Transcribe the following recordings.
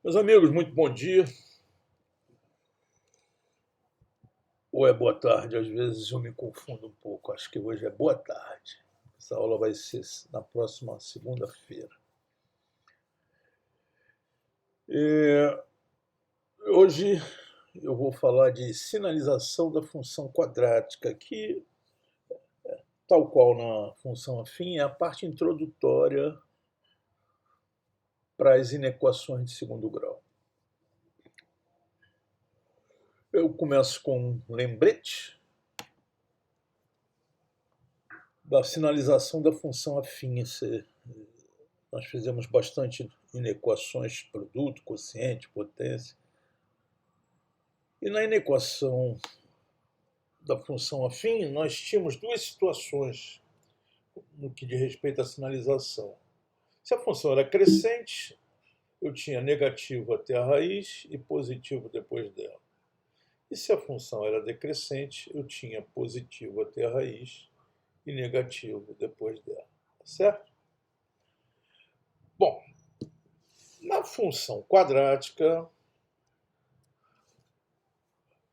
Meus amigos, muito bom dia. Ou é boa tarde, às vezes eu me confundo um pouco. Acho que hoje é boa tarde. Essa aula vai ser na próxima segunda-feira. E hoje eu vou falar de sinalização da função quadrática, que, tal qual na função afim, é a parte introdutória para as inequações de segundo grau. Eu começo com um lembrete da sinalização da função afim. Nós fizemos bastante inequações de produto, quociente, potência. E na inequação da função afim, nós tínhamos duas situações no que diz respeito à sinalização. Se a função era crescente, eu tinha negativo até a raiz e positivo depois dela. E se a função era decrescente, eu tinha positivo até a raiz e negativo depois dela. Certo? Bom, na função quadrática,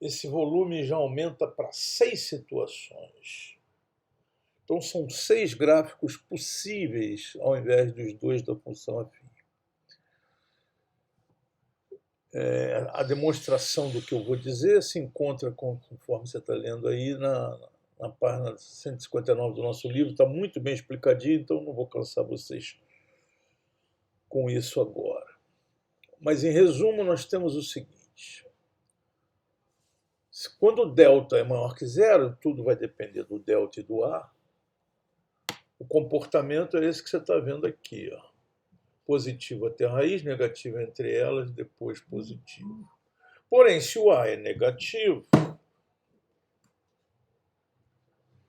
esse volume já aumenta para 6 situações. Então, são 6 gráficos possíveis ao invés dos 2 da função afim. A demonstração do que eu vou dizer se encontra, conforme você está lendo aí, na página 159 do nosso livro. Está muito bem explicadinho, então não vou cansar vocês com isso agora. Mas, em resumo, nós temos o seguinte. Quando o delta é maior que zero, tudo vai depender do delta e do A. O comportamento é esse que você está vendo aqui. Ó. Positivo até a raiz, negativo entre elas, depois positivo. Porém, se o A é negativo,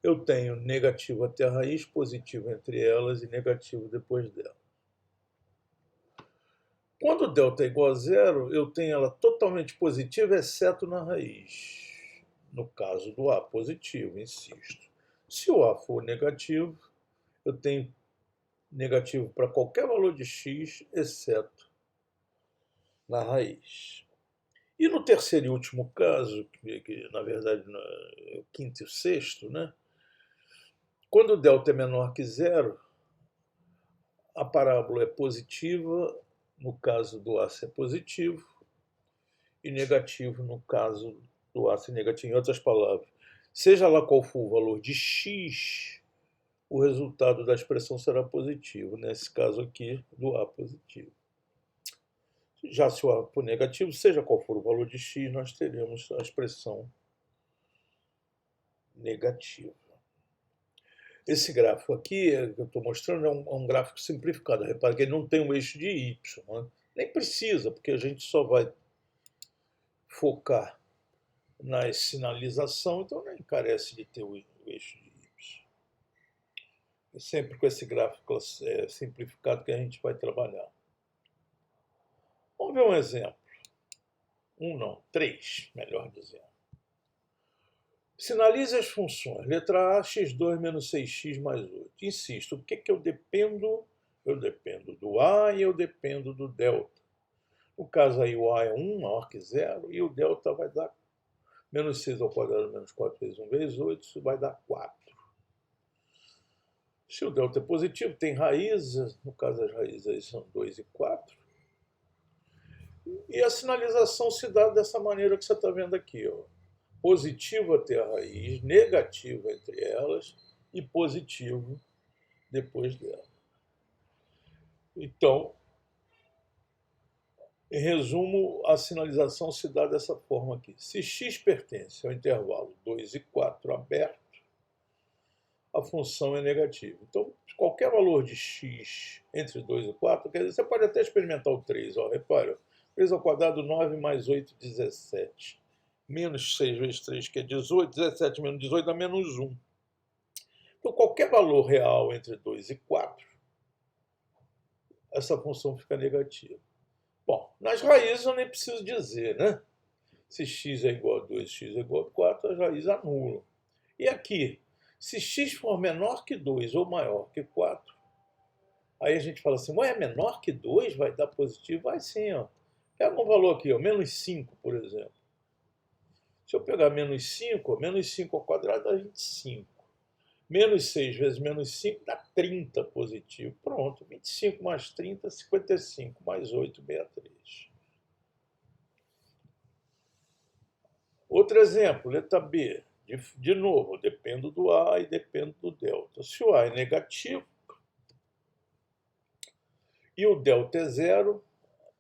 eu tenho negativo até a raiz, positivo entre elas e negativo depois dela. Quando o delta é igual a zero, eu tenho ela totalmente positiva, exceto na raiz. No caso do A positivo, insisto. Se o A for negativo, eu tenho negativo para qualquer valor de x, exceto na raiz. E no terceiro e último caso, que na verdade é o quinto e o sexto, né? Quando o delta é menor que zero, a parábola é positiva, no caso do A ser positivo, e negativo no caso do A ser negativo. Em outras palavras, seja lá qual for o valor de x, o resultado da expressão será positivo. Nesse caso aqui, do A positivo. Já se o A for negativo, seja qual for o valor de x, nós teremos a expressão negativa. Esse gráfico aqui, que eu estou mostrando, é um gráfico simplificado. Repare que ele não tem um eixo de y. Né? Nem precisa, porque a gente só vai focar na sinalização, então nem carece de ter o eixo de y. É sempre com esse gráfico simplificado que a gente vai trabalhar. Vamos ver um exemplo. Três, melhor dizendo. Sinalize as funções. Letra A, x2 menos 6x mais 8. Insisto, o que eu dependo? Eu dependo do A e eu dependo do delta. No caso aí, o A é 1, maior que zero, e o delta vai dar menos 6 ao quadrado menos 4 vezes 1 vezes 8, isso vai dar 4. Se o delta é positivo, tem raízes, no caso as raízes aí são 2 e 4. E a sinalização se dá dessa maneira que você está vendo aqui. Ó. Positivo até a raiz, negativo entre elas e positivo depois dela. Então, em resumo, a sinalização se dá dessa forma aqui. Se x pertence ao intervalo 2 e 4 aberto, a função é negativa. Então, qualquer valor de x entre 2 e 4, quer dizer, você pode até experimentar o 3. Ó, repara, 3 ao quadrado, 9 mais 8, 17. Menos 6 vezes 3, que é 18. 17 menos 18 dá menos 1. Então, qualquer valor real entre 2 e 4, essa função fica negativa. Bom, nas raízes eu nem preciso dizer, né? Se x é igual a 2, x é igual a 4, as raízes anulam. E aqui, se x for menor que 2 ou maior que 4, aí a gente fala assim, é menor que 2? Vai dar positivo? Vai sim, ó. Pega um valor aqui, ó, menos 5, por exemplo. Se eu pegar menos 5 ao quadrado dá 25. Menos 6 vezes menos 5 dá 30 positivo. Pronto, 25 mais 30, 55, mais 8, 63. Outro exemplo, letra B. De novo, dependo do A e dependo do delta. Se o A é negativo e o delta é zero,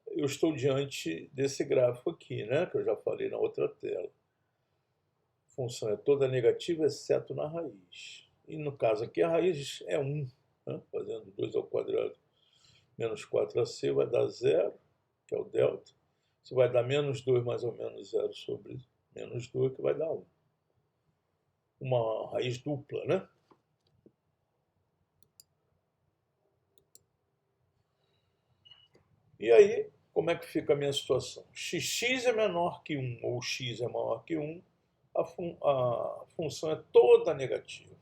eu estou diante desse gráfico aqui, né, que eu já falei na outra tela. A função é toda negativa, exceto na raiz. E no caso aqui, a raiz é 1. Né? Fazendo 2 ao quadrado menos 4ac vai dar zero, que é o delta. Isso vai dar menos 2 mais ou menos zero sobre menos 2, que vai dar 1. Uma raiz dupla, né? E aí, como é que fica a minha situação? X é menor que 1 ou x é maior que 1, a função é toda negativa.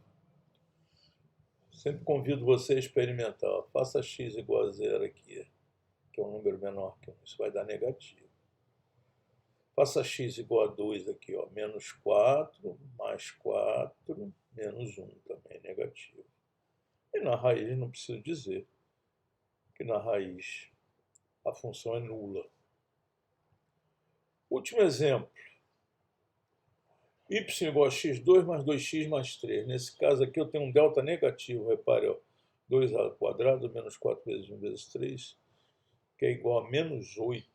Sempre convido você a experimentar. Faça x igual a zero aqui, que é um número menor que 1. Isso vai dar negativo. Faça x igual a 2 aqui, ó, menos 4, mais 4, menos 1 também é negativo. E na raiz não preciso dizer que na raiz a função é nula. Último exemplo. Y igual a x2 mais 2x mais 3. Nesse caso aqui eu tenho um delta negativo. Repare, ó, 2a² menos 4 vezes 1 vezes 3, que é igual a menos 8.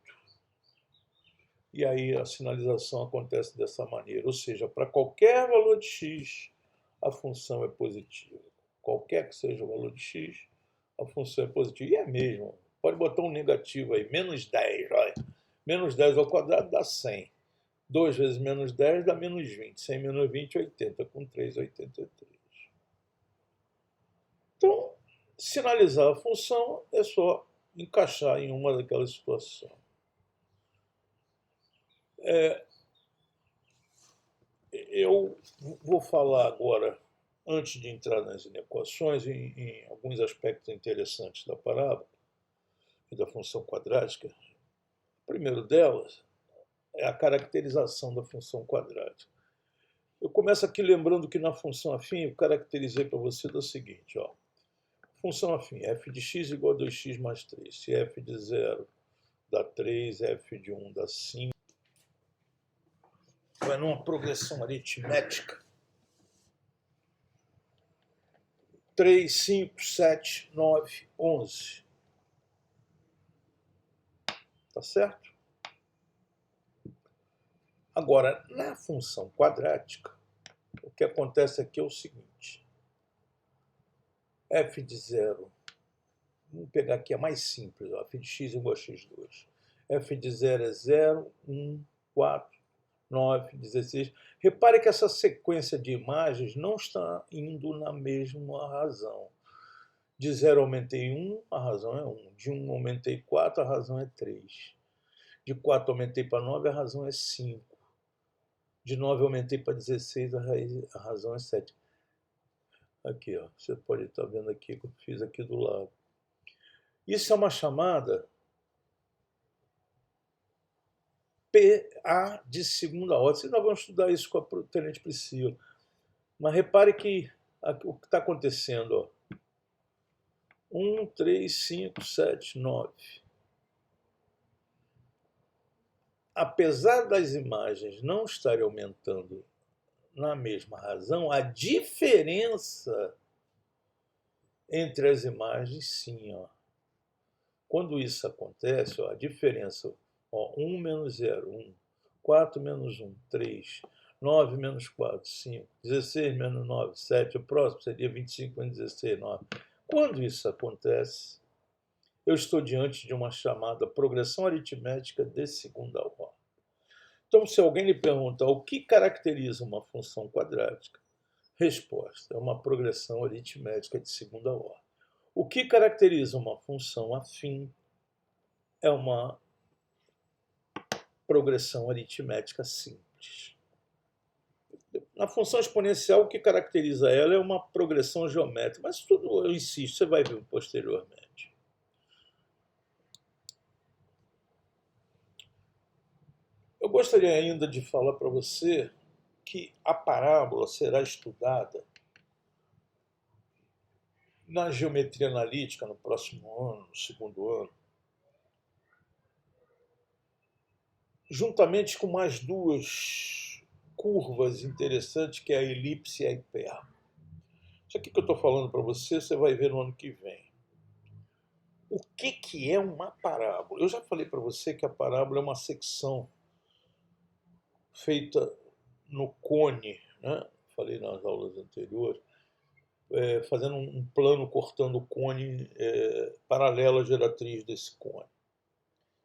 E aí a sinalização acontece dessa maneira. Ou seja, para qualquer valor de x, a função é positiva. Qualquer que seja o valor de x, a função é positiva. E é mesmo. Pode botar um negativo aí, menos 10. Olha. Menos 10 ao quadrado dá 100. 2 vezes menos 10 dá menos 20. 100 menos 20, 80. Com 3, 83. Então, sinalizar a função é só encaixar em uma daquelas situações. Eu vou falar agora, antes de entrar nas inequações, em alguns aspectos interessantes da parábola e da função quadrática. O primeiro delas é a caracterização da função quadrática. Eu começo aqui lembrando que na função afim eu caracterizei para você da seguinte, ó. Função afim, f de x igual a 2x mais 3. Se f de 0 dá 3, f de 1 dá 5. Vai numa progressão aritmética. 3, 5, 7, 9, 11. Tá certo? Agora, na função quadrática, o que acontece aqui é o seguinte. F de 0, vamos pegar aqui a mais simples, ó, f de x igual a x2. F de 0 é 0, 1, 4, 9, 16. Repare que essa sequência de imagens não está indo na mesma razão. De 0 aumentei 1, a razão é 1. De 1 aumentei 4, a razão é 3. De 4 aumentei para 9, a razão é 5. De 9 aumentei para 16, a razão é 7. Aqui, ó, você pode estar vendo aqui que eu fiz aqui do lado. Isso é uma chamada PA de segunda ordem. Nós vamos estudar isso com a tenente Priscila. Mas repare que o que está acontecendo, ó. 1, 3, 5, 7, 9. Apesar das imagens não estarem aumentando na mesma razão, a diferença entre as imagens, sim. Ó. Quando isso acontece, ó, a diferença, ó, 1 menos 0, 1. 4 menos 1, 3. 9 menos 4, 5. 16 menos 9, 7. O próximo seria 25 menos 16, 9. Quando isso acontece, eu estou diante de uma chamada progressão aritmética de segunda ordem. Então, se alguém lhe perguntar o que caracteriza uma função quadrática, resposta, é uma progressão aritmética de segunda ordem. O que caracteriza uma função afim é uma progressão aritmética simples. Na função exponencial, o que caracteriza ela é uma progressão geométrica, mas tudo, eu insisto, você vai ver posteriormente. gostaria ainda de falar para você que a parábola será estudada na geometria analítica no próximo ano, no segundo ano, juntamente com mais duas curvas interessantes, que é a elipse e a hipérbole. Isso aqui que eu estou falando para você, você vai ver no ano que vem. O que é uma parábola? Eu já falei para você que a parábola é uma secção feita no cone, né? Falei nas aulas anteriores, fazendo um plano cortando o cone paralelo à geratriz desse cone.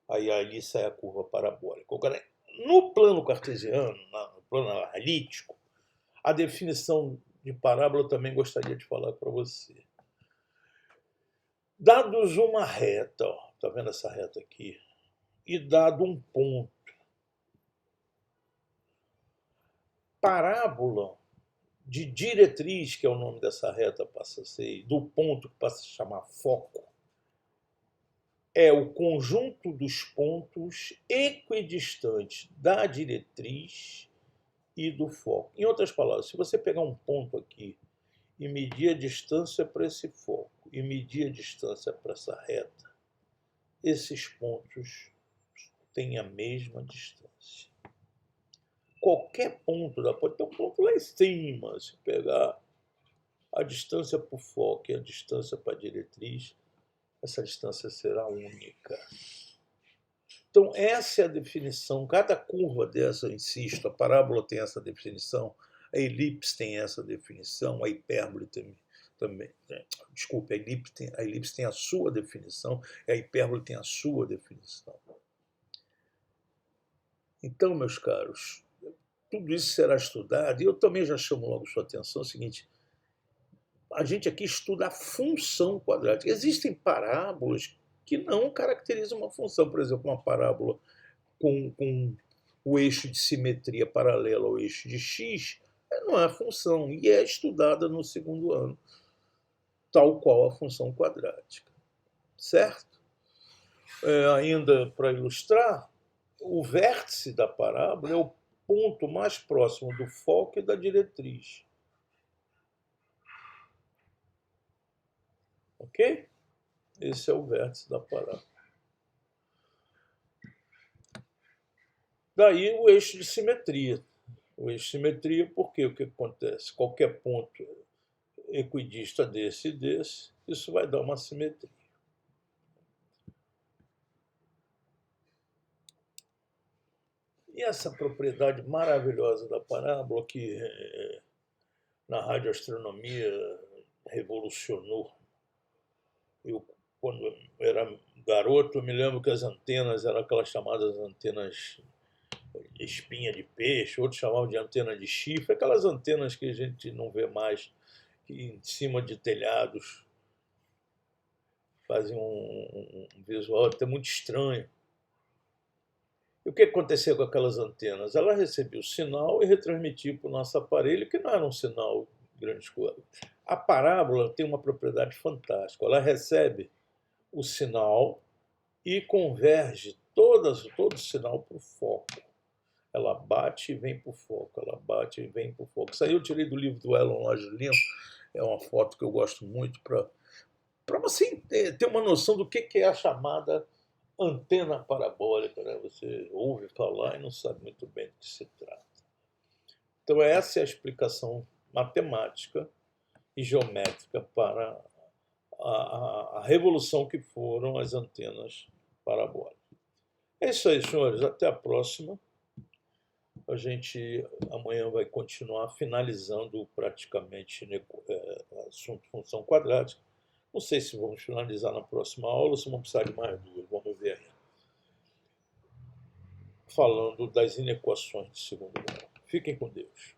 Aí ali sai a curva parabólica. Agora, no plano cartesiano, no plano analítico, a definição de parábola eu também gostaria de falar para você. Dados uma reta, está vendo essa reta aqui? E dado um ponto. Parábola de diretriz, que é o nome dessa reta, passa a ser, do ponto que passa a se chamar foco, é o conjunto dos pontos equidistantes da diretriz e do foco. Em outras palavras, se você pegar um ponto aqui e medir a distância para esse foco e medir a distância para essa reta, esses pontos têm a mesma distância. Qualquer ponto, pode ter um ponto lá em cima, se pegar a distância para o foco e a distância para a diretriz, essa distância será única. Então, essa é a definição. Cada curva dessa, eu insisto, a parábola tem essa definição, a elipse tem essa definição, a hipérbole também. Desculpe, a elipse tem a sua definição, a hipérbole tem a sua definição. Então, meus caros, tudo isso será estudado, e eu também já chamo logo sua atenção, é o seguinte, a gente aqui estuda a função quadrática. Existem parábolas que não caracterizam uma função, por exemplo, uma parábola com o eixo de simetria paralelo ao eixo de x, não é função, e é estudada no segundo ano, tal qual a função quadrática. Certo? Ainda para ilustrar, o vértice da parábola é o ponto mais próximo do foco e da diretriz. Ok? Esse é o vértice da parábola. Daí o eixo de simetria. O eixo de simetria, porque o que acontece? Qualquer ponto equidista desse e desse, isso vai dar uma simetria. E essa propriedade maravilhosa da parábola, que na radioastronomia revolucionou. Eu, quando era garoto, eu me lembro que as antenas eram aquelas chamadas antenas espinha de peixe, outros chamavam de antena de chifre, aquelas antenas que a gente não vê mais, que em cima de telhados fazem um visual até muito estranho. E o que aconteceu com aquelas antenas? Ela recebia o sinal e retransmitia para o nosso aparelho, que não era um sinal grande coisa. A parábola tem uma propriedade fantástica. Ela recebe o sinal e converge todo o sinal para o foco. Ela bate e vem para o foco, ela bate e vem para o foco. Isso aí eu tirei do livro do Elon Lagilino, é uma foto que eu gosto muito para você ter uma noção do que é a chamada antena parabólica, né? Você ouve falar e não sabe muito bem do que se trata. Então essa é a explicação matemática e geométrica para a revolução que foram as antenas parabólicas. É isso aí, senhores. Até a próxima. A gente amanhã vai continuar finalizando praticamente assunto função quadrática. Não sei se vamos finalizar na próxima aula ou se vamos precisar de mais duas. Vamos ver aí. Falando das inequações de segundo grau. Fiquem com Deus.